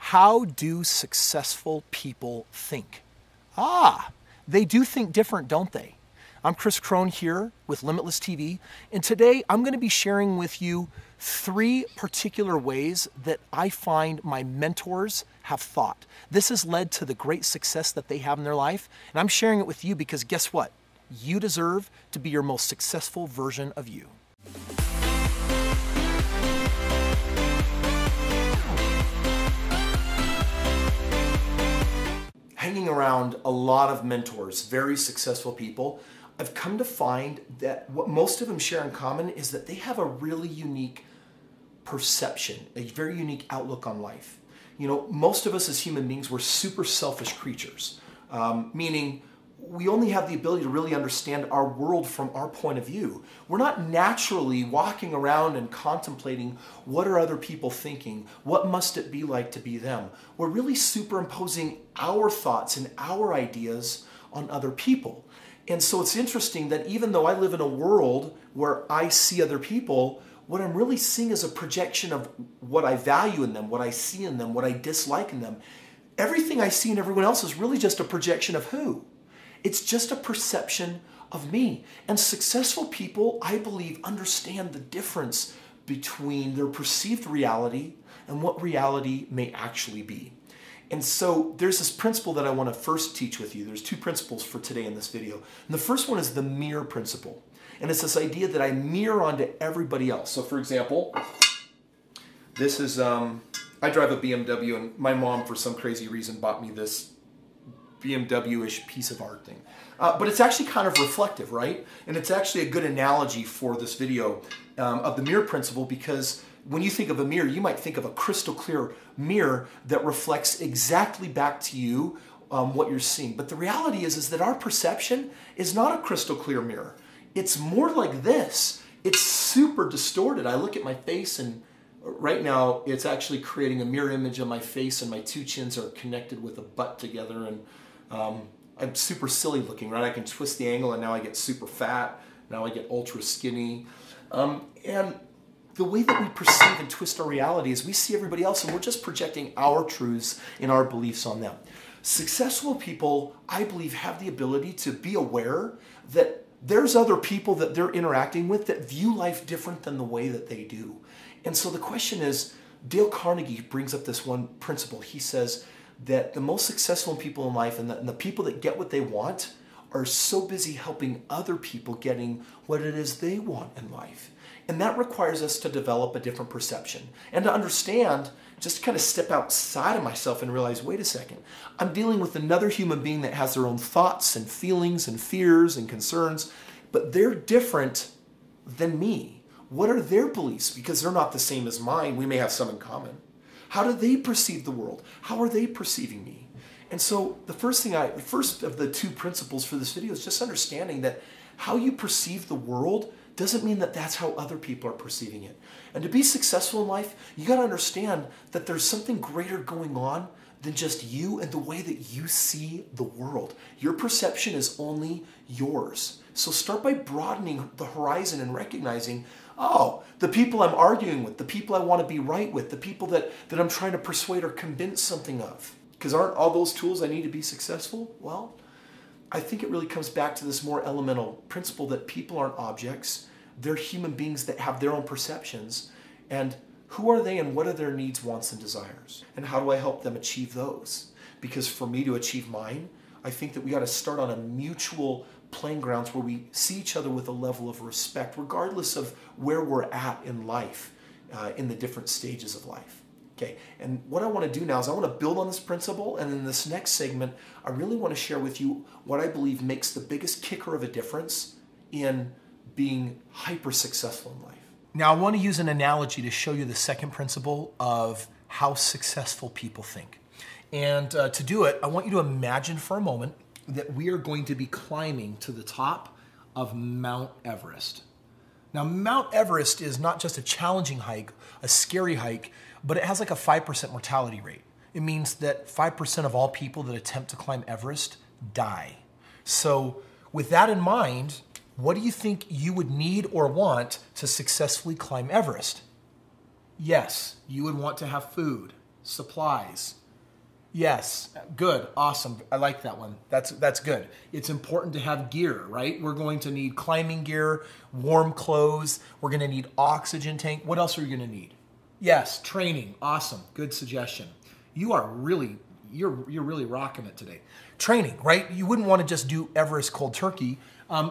How do successful people think? They do think different, don't they? I'm Kris Krohn here with Limitless TV, and today I'm going to be sharing with you 3 particular ways that I find my mentors have thought. This has led to the great success that they have in their life, and I'm sharing it with you because guess what? You deserve to be your most successful version of you. Hanging around a lot of mentors, very successful people, I've come to find that what most of them share in common is that they have a really unique perception, a very unique outlook on life. You know, most of us as human beings, we're super selfish creatures, meaning we only have the ability to really understand our world from our point of view. We're not naturally walking around and contemplating what are other people thinking, what must it be like to be them. We're really superimposing our thoughts and our ideas on other people. And so it's interesting that even though I live in a world where I see other people, what I'm really seeing is a projection of what I value in them, what I see in them, what I dislike in them. Everything I see in everyone else is really just a projection of who? It's just a perception of me. And successful people, I believe, understand the difference between their perceived reality and what reality may actually be. And so there's this principle that I want to first teach with you. There's 2 principles for today in this video. And the first one is the mirror principle. And it's this idea that I mirror onto everybody else. So for example, this is, I drive a BMW, and my mom, for some crazy reason, bought me this BMW-ish piece of art thing. But it's actually kind of reflective, right? And it's actually a good analogy for this video of the mirror principle, because when you think of a mirror, you might think of a crystal clear mirror that reflects exactly back to you what you're seeing. But the reality is that our perception is not a crystal clear mirror. It's more like this. It's super distorted. I look at my face, and right now it's actually creating a mirror image of my face, and my 2 chins are connected with a butt together, and I'm super silly looking, right? I can twist the angle, and now I get super fat. Now I get ultra skinny. And the way that we perceive and twist our reality is we see everybody else, and we're just projecting our truths and our beliefs on them. Successful people, I believe, have the ability to be aware that there's other people that they're interacting with that view life different than the way that they do. And so the question is, Dale Carnegie brings up this one principle. He says that the most successful people in life and the people that get what they want are so busy helping other people getting what it is they want in life. And that requires us to develop a different perception and to understand, just to kind of step outside of myself and realize, wait a second, I'm dealing with another human being that has their own thoughts and feelings and fears and concerns, but they're different than me. What are their beliefs? Because they're not the same as mine. We may have some in common. How do they perceive the world? How are they perceiving me? And so the first of the 2 principles for this video is just understanding that how you perceive the world doesn't mean that that's how other people are perceiving it. And to be successful in life, you got to understand that there's something greater going on than just you and the way that you see the world. Your perception is only yours. So start by broadening the horizon and recognizing, oh, the people I'm arguing with, the people I want to be right with, the people that I'm trying to persuade or convince something of. Because aren't all those tools I need to be successful? Well, I think it really comes back to this more elemental principle that people aren't objects. They're human beings that have their own perceptions. And who are they and what are their needs, wants, and desires? And how do I help them achieve those? Because for me to achieve mine, I think that we got to start on a mutual playing grounds where we see each other with a level of respect, regardless of where we're at in life, in the different stages of life. Okay, and what I want to do now is I want to build on this principle, and in this next segment, I really want to share with you what I believe makes the biggest kicker of a difference in being hyper successful in life. Now, I want to use an analogy to show you the second principle of how successful people think. And to do it, I want you to imagine for a moment that we are going to be climbing to the top of Mount Everest. Now, Mount Everest is not just a challenging hike, a scary hike, but it has like a 5% mortality rate. It means that 5% of all people that attempt to climb Everest die. So with that in mind, what do you think you would need or want to successfully climb Everest? Yes, you would want to have food. supplies. Yes, good, awesome. I like that one. That's good. It's important to have gear, right? We're going to need climbing gear, warm clothes. We're going to need oxygen tank. What else are we going to need? Yes, training. Awesome. Good suggestion. You're really rocking it today. Training, right? You wouldn't want to just do Everest cold turkey.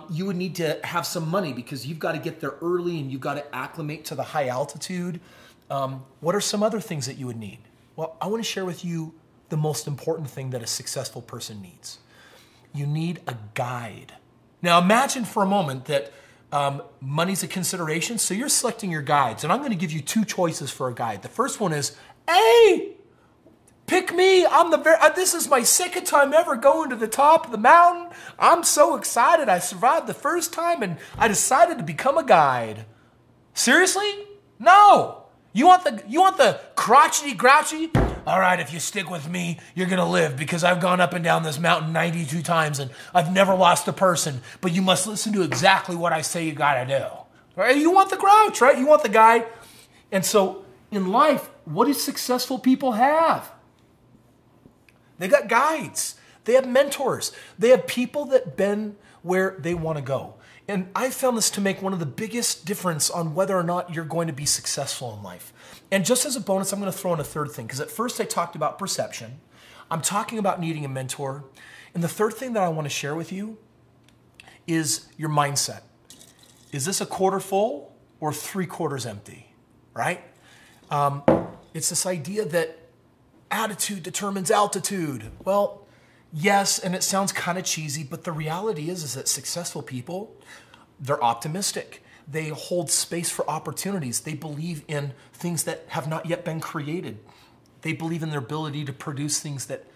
You would need to have some money because you've got to get there early and you've got to acclimate to the high altitude. What are some other things that you would need? Well, I want to share with you the most important thing that a successful person needs. You need a guide. Now imagine for a moment that money's a consideration, so you're selecting your guides, and I'm going to give you two choices for a guide. The first one is, hey, pick me. This is my second time ever going to the top of the mountain. I'm so excited. I survived the first time, and I decided to become a guide. Seriously? No. You want the crotchety grouchy? All right, if you stick with me, you're going to live because I've gone up and down this mountain 92 times and I've never lost a person, but you must listen to exactly what I say you got to do. Right? You want the grouch, right? You want the guy. And so in life, what do successful people have? They got guides. They have mentors. They have people that been where they want to go. And I found this to make one of the biggest difference on whether or not you're going to be successful in life. And just as a bonus, I'm going to throw in a third thing, because at first I talked about perception. I'm talking about needing a mentor. And the third thing that I want to share with you is your mindset. Is this a quarter full or 3/4 empty, right? It's this idea that attitude determines altitude. Well, yes, and it sounds kind of cheesy, but the reality is that successful people, they're optimistic. They hold space for opportunities. They believe in things that have not yet been created. They believe in their ability to produce things that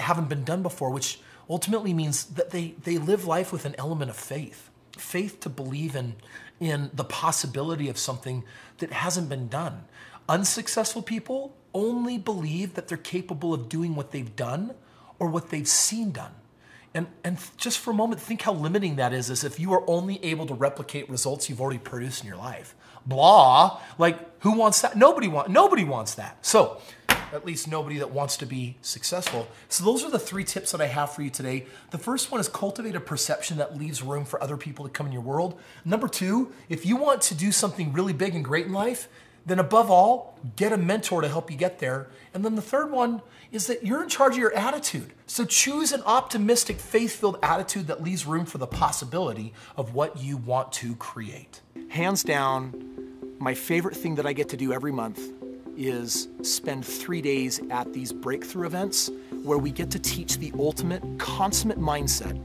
haven't been done before, which ultimately means that they live life with an element of faith. Faith to believe in the possibility of something that hasn't been done. Unsuccessful people only believe that they're capable of doing what they've done or what they've seen done. And just for a moment, think how limiting that is, as if you are only able to replicate results you've already produced in your life. Blah, like who wants that? Nobody wants that. So, at least nobody that wants to be successful. So those are the 3 tips that I have for you today. The first one is cultivate a perception that leaves room for other people to come in your world. Number 2, if you want to do something really big and great in life, then above all, get a mentor to help you get there. And then the third one is that you're in charge of your attitude. So choose an optimistic, faith-filled attitude that leaves room for the possibility of what you want to create. Hands down, my favorite thing that I get to do every month is spend 3 days at these breakthrough events where we get to teach the ultimate, consummate mindset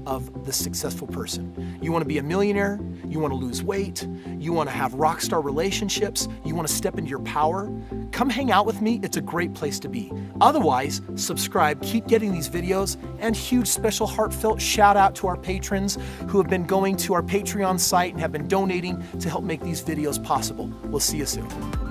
of the successful person. You want to be a millionaire, you want to lose weight, you want to have rock star relationships, you want to step into your power, come hang out with me. It's a great place to be. Otherwise, subscribe, keep getting these videos, and huge special heartfelt shout out to our patrons who have been going to our Patreon site and have been donating to help make these videos possible. We'll see you soon.